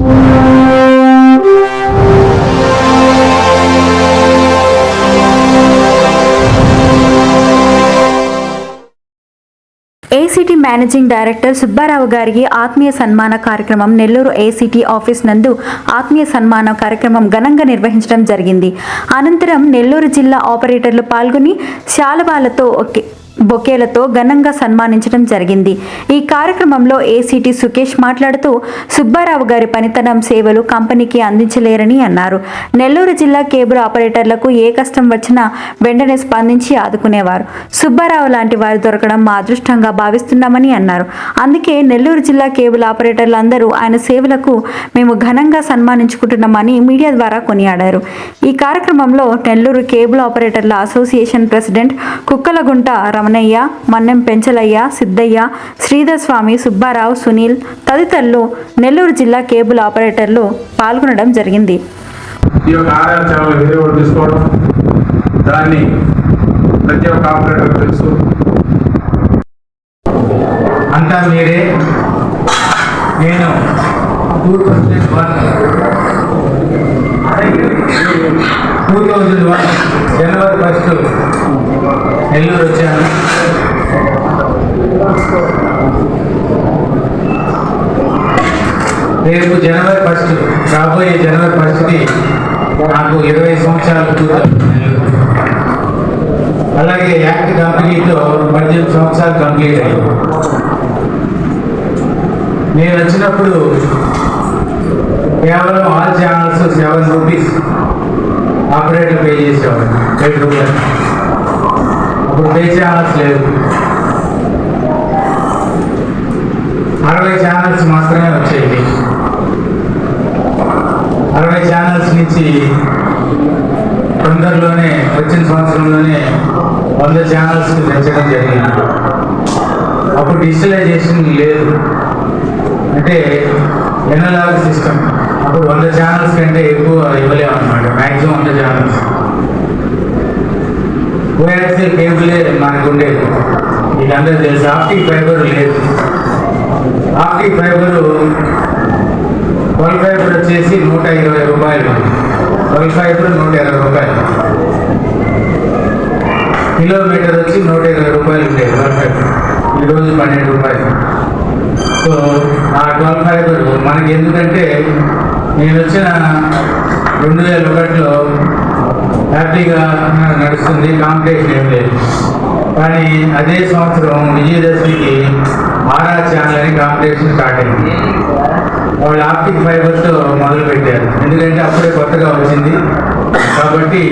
ACT managing director Subbarao గారికి ఆత్మీయ సన్మాన కార్యక్రమం నెల్లూరు ఏసీటీ ఆఫీస్ నందు ఆత్మీయ సన్మాన కార్యక్రమం ఘనంగా నిర్వహించడం జరిగింది. అనంతరం నెల్లూరు జిల్లా ఆపరేటర్లు పాల్గొని శాలువాలతో బొకేలతో ఘనంగా సన్మానించడం జరిగింది. ఈ కార్యక్రమంలో ఏసీటీ సుకేష్ మాట్లాడుతూ సుబ్బారావు గారి పనితనం, సేవలు కంపెనీకి అందించలేరని అన్నారు. నెల్లూరు జిల్లా కేబుల్ ఆపరేటర్లకు ఏ కష్టం వచ్చినా వెంటనే స్పందించి ఆదుకునేవారు. సుబ్బారావు లాంటి వారు దొరకడం మా అదృష్టంగా భావిస్తున్నామని అన్నారు. అందుకే నెల్లూరు జిల్లా కేబుల్ ఆపరేటర్లు అందరూ ఆయన సేవలకు మేము ఘనంగా సన్మానించుకుంటున్నామని మీడియా ద్వారా కొనియాడారు. ఈ కార్యక్రమంలో నెల్లూరు కేబుల్ ఆపరేటర్ల అసోసియేషన్ ప్రెసిడెంట్ కుక్కలగుంట రమణయ్య, మన్నెం పెంచలయ్య, సిద్ధయ్య, శ్రీధర్ స్వామి, సుబ్బారావు, సునీల్ తదితరులు నెల్లూరు జిల్లా కేబుల్ ఆపరేటర్లు పాల్గొనడం జరిగింది. ఈ యొక్క ఆదాయ సేవలు వేరే తీసుకోవడం దాన్ని ప్రతి ఒక్క ఆపరేటర్ తెలుసు. అంతా మీరే. నేను 2001 జనవరి 1 నెల్లూరు వచ్చాను. రేపు జనవరి 1 రాబోయే జనవరి 1కి నాకు 20 సంవత్సరాలు పూర్తవుతాయి. అలాగే యాక్ట్ కంపెనీతో 18 సంవత్సరాలు కంప్లీట్ అయ్యాయి. నేను వచ్చినప్పుడు కేవలం all channels 7 rupees operator pay చేసేవాడు, 7 రూపాయలు. అప్పుడు పే ఛానల్స్ లేదు, 60 ఛానల్స్ మాత్రమే వచ్చేవి. 60 ఛానల్స్ నుంచి తొందరలోనే వచ్చిన సంవత్సరంలోనే 100 ఛానల్స్ పెంచడం జరిగింది. అప్పుడు డిజిటలైజేషన్ లేదు, అంటే ఎనలాగ్ సిస్టమ్. అప్పుడు 100 ఛానల్స్ కంటే ఎక్కువ ఇవ్వలేము అన్నమాట, మ్యాక్సిమం 100 ఛానల్స్. కోయాక్సిల్ కేబులే మనకు ఉండేది, ఇది అందరూ తెలుసు. ఆప్టిక్ ఫైబర్ లేదు. ఆప్టిక్ ఫైబర్ 12 ఫైబర్ వచ్చేసి 120 రూపాయలు, 12 ఫైబర్ 120 రూపాయలు. కిలోమీటర్ వచ్చి 120 రూపాయలు ఉండేది 12 ఫైబర్, ఈరోజు 12 రూపాయలు. సో ఆ 12 ఫైబర్ మనకి ఎందుకంటే నేను వచ్చిన 2001లో హ్యాపీగా నడుస్తుంది, కాంపిటీషన్ ఏం లేదు. కానీ అదే సంవత్సరం విజయదశమికి ఆరా ఛానల్ అని కాంపిటీషన్ స్టార్ట్ అయింది. వాళ్ళు ఆప్టిక్ ఫైబర్తో మొదలు పెట్టారు, ఎందుకంటే అప్పుడే కొత్తగా వచ్చింది కాబట్టి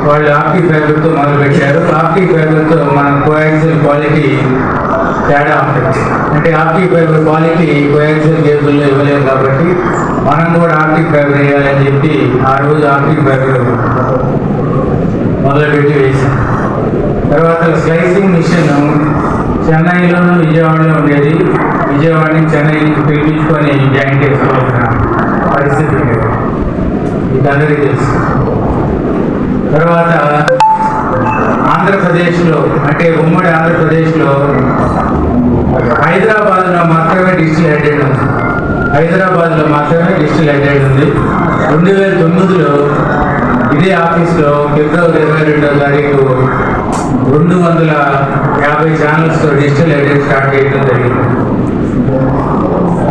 వాళ్ళు ఆప్టిక్ ఫైబర్తో మొదలు పెట్టారు. ఆప్టిక్ ఫైబర్తో మన కోయాక్సిల్ క్వాలిటీ తేడా ఉంటుంది, అంటే ఆప్టిక్ ఫైబర్ క్వాలిటీ కోయాక్సిల్ కేబుల్లో ఇవ్వలేము కాబట్టి మనం కూడా ఆప్టిక్ ఫైబర్ వేయాలని చెప్పి ఆ రోజు ఆప్టిక్ ఫైబర్ మొదలుపెట్టి వేసాం. తర్వాత స్లైసింగ్ మిషన్ చెన్నైలోనూ విజయవాడలో ఉండేది. విజయవాడ నుంచి చెన్నై నుంచి పిలిపించుకొని జాయింట్ చేసుకోవాల్సిన పరిస్థితి ఉండేది, ఇది అందరికీ తెలుసు. తర్వాత ఆంధ్రప్రదేశ్లో, అంటే ఉమ్మడి ఆంధ్రప్రదేశ్లో హైదరాబాద్లో మాత్రమే డిజిటల్ హెడెడ్ ఉంది. హైదరాబాద్లో మాత్రమే డిజిటల్ హెడెడ్ ఉంది. 2009లో ఇదే ఆఫీస్లో ఫిబ్రవరి 22వ తారీఖు 250 ఛానల్స్తో డిజిటల్ హెడెడ్ స్టార్ట్ చేయడం జరిగింది.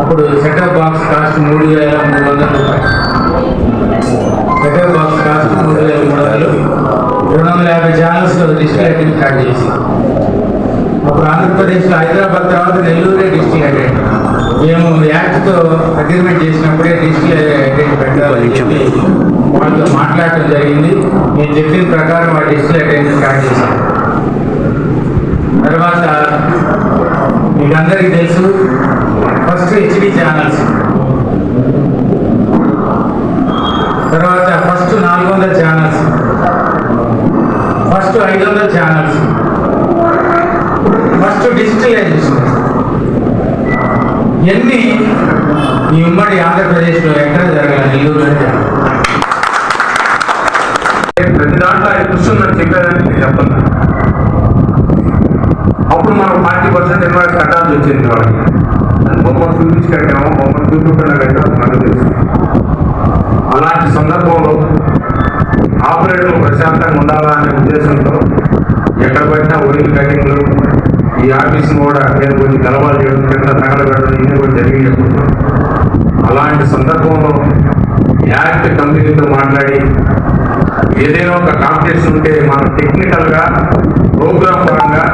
అప్పుడు సెటప్ బాక్స్ కాస్ట్ 3,300 రూపాయలు. సెటప్ బాక్స్ కాస్ట్ 3,300, 250 ఛానల్స్తో డిజిటల్ హెడెడ్ స్టార్ట్ చేసి అప్పుడు ఆంధ్రప్రదేశ్లో హైదరాబాద్ తర్వాత నెల్లూరే డిజిటల్ హెడెడ్. మేము యాక్ట్తో అగ్రిమెంట్ చేసినప్పుడే డిజిటల్ హెడెడ్ పెట్టాలని చెప్పి వాళ్ళతో మాట్లాడటం జరిగింది. నేను చెప్పిన ప్రకారం ఆ డిజిటల్ హెడెడ్ స్టార్ట్ చేశాను. తర్వాత మీకు అందరికీ తెలుసు, ఫస్ట్ హెచ్డి ఛానల్స్, తర్వాత first 400 channels, first 500 channels, first digitalization. ఇవన్నీ ఈ ఉమ్మడి ఆంధ్రప్రదేశ్లో ఎక్కడ జరగాలి, నెల్లూరు ప్రతి దాంట్లో ఆయన కృషి ఉందని చెప్పేదానికి నేను చెప్తున్నా. అప్పుడు మనకు 40% ఇన్వాయిస్ కట్టాల్సి వచ్చింది వాళ్ళకి. బొమ్మను చూపించి కట్టాము, బొమ్మను చూపించకుండా కట్టాము, మనకు తెలుసు. ప్రశాంతంగా ఉండాలా అనే ఉద్దేశంతో ఎక్కడ పట్టినా ఒరిజినల్ కటింగ్లు ఈ ఆఫీస్ని కూడా నేను కొంచెం గలవాలు చేయడం కింద తగలబెట్టడం ఇవన్నీ కూడా జరిగినప్పుడు అలాంటి సందర్భంలో యాక్ట్ కంపెనీతో మాట్లాడి ఏదైనా ఒక కాంపిటీషన్ ఉంటే మనం టెక్నికల్గా ప్రోగ్రామ్ పరంగా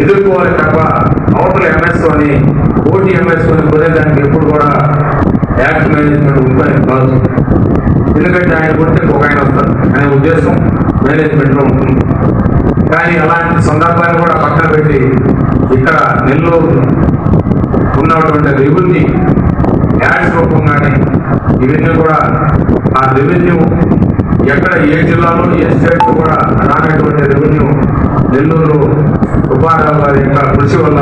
ఎదుర్కోవాలి తప్ప అవతల ఎంఎస్ఓని పోటీ ఎంఎస్ఓని కుదేదానికి ఎప్పుడు కూడా యాక్ట్ మేనేజ్మెంట్ ఉంటుంది కాదు. ఎందుకంటే ఆయన కొడితే ఒక ఆయన వస్తారు అనే ఉద్దేశం మేనేజ్మెంట్లో ఉంటుంది. కానీ అలాంటి సందర్భాన్ని కూడా పక్కన పెట్టి ఇక్కడ నెల్లూరు ఉన్నటువంటి రెవెన్యూ యాడ్స్ రూపంగానే ఇవన్నీ కూడా ఆ రెవెన్యూ ఎక్కడ ఏ జిల్లాలో ఏ స్టేట్ కూడా రానటువంటి రెవెన్యూ నెల్లూరు సుబ్బారావు గారి యొక్క కృషి వల్ల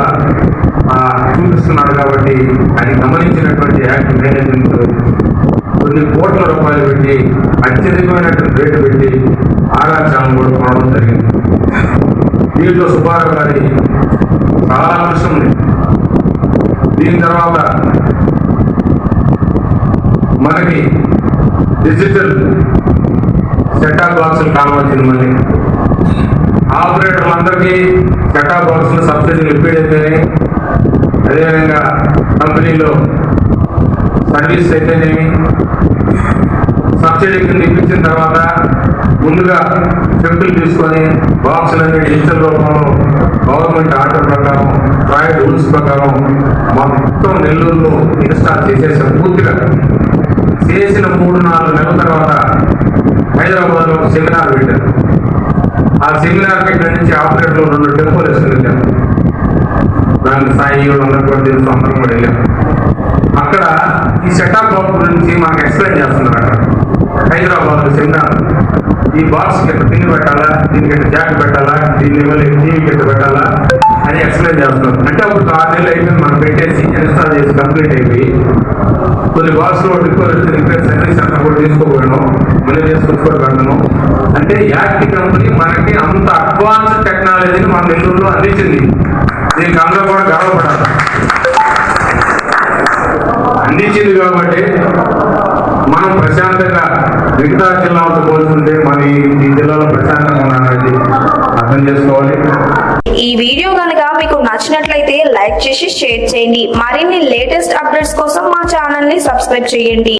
చూపిస్తున్నాడు. కాబట్టి ఆయన గమనించినటువంటి యాక్ట్ మేనేజ్మెంట్ కొన్ని కోట్ల రూపాయలు పెట్టి అత్యధికమైనటువంటి రేటు పెట్టి ఆర్ఆర్ ఛానల్ కూడా కొనడం జరిగింది. దీంట్లో సుబ్బారావు గారి చాలా కృషి ఉంది. దీని తర్వాత మనకి డిజిటల్ సెటాప్ బాక్సులు కావాల్సింది. మళ్ళీ ఆపరేటర్లందరికీ సెటాప్ బాక్సులు సబ్సిడీలు ఇప్పిడైతేనే, అదేవిధంగా కంపెనీలో సర్వీస్ అయితేనేమి సబ్సిడీ కింద ఇప్పించిన తర్వాత ముందుగా చెక్కులు తీసుకొని బాక్సులన్నీ డిజిటల్ రూపంలో గవర్నమెంట్ ఆర్డర్ ప్రకారం ట్రాయల్ రూల్స్ ప్రకారం మొత్తం నెల్లూరులో ఇన్స్టాల్ చేసేసాం. పూర్తిగా చేసిన 3-4 నెలల తర్వాత హైదరాబాద్లో ఒక సెమినార్ పెట్టారు. ఆ సెమినార్కి ఇక్కడి నుంచి ఆపరేటర్లు 2 టెంపోలు వేసుకుని వెళ్ళాం. దానికి సాయి అందరూ కూడా తెలుసు, అందరం కూడా వెళ్ళాం. అక్కడ ఈ సెటాప్ బాక్స్ గురించి మనకు ఎక్స్ప్లెయిన్ చేస్తున్నారు. అక్కడ హైదరాబాద్ సెమినార్ ఈ బాక్స్కి ఎక్కడ పిన్ పెట్టాలా, దీనికి ఎక్కడ జాక్ పెట్టాలా, దీని టీవీకి ఎక్కడ పెట్టాలా అని ఎక్స్ప్లెయిన్ చేస్తున్నారు. అంటే అప్పుడు 6 నెలలు అయిపోయింది మనం పెట్టేసి ఇన్స్టాల్ చేసి కంప్లీట్ అయిపోయి కొన్ని బాక్స్లో రిపేర్ సర్వీస్ అంతా కూడా తీసుకోపోయాను, మళ్ళీ తీసుకొచ్చుకొని పెట్టను. అంటే యాక్ట్ కంపెనీ మనకి అంత అడ్వాన్స్ టెక్నాలజీని మన నెల్లూరులో అందించింది. దీనికి అందరూ కూడా గర్వపడాలి. అందించింది కాబట్టి మనం ప్రశాంతంగా మిగతా జిల్లాలతో పోల్చుకుంటే మన ఈ జిల్లాలో ప్రశాంతంగా ఉన్నారనేది అర్థం చేసుకోవాలి. ఈ వీడియో కనుక మీకు నచ్చినట్లయితే లైక్ చేసి షేర్ చేయండి. మరిన్ని లేటెస్ట్ అప్డేట్స్ కోసం మా ఛానల్ ని సబ్స్క్రైబ్ చేయండి.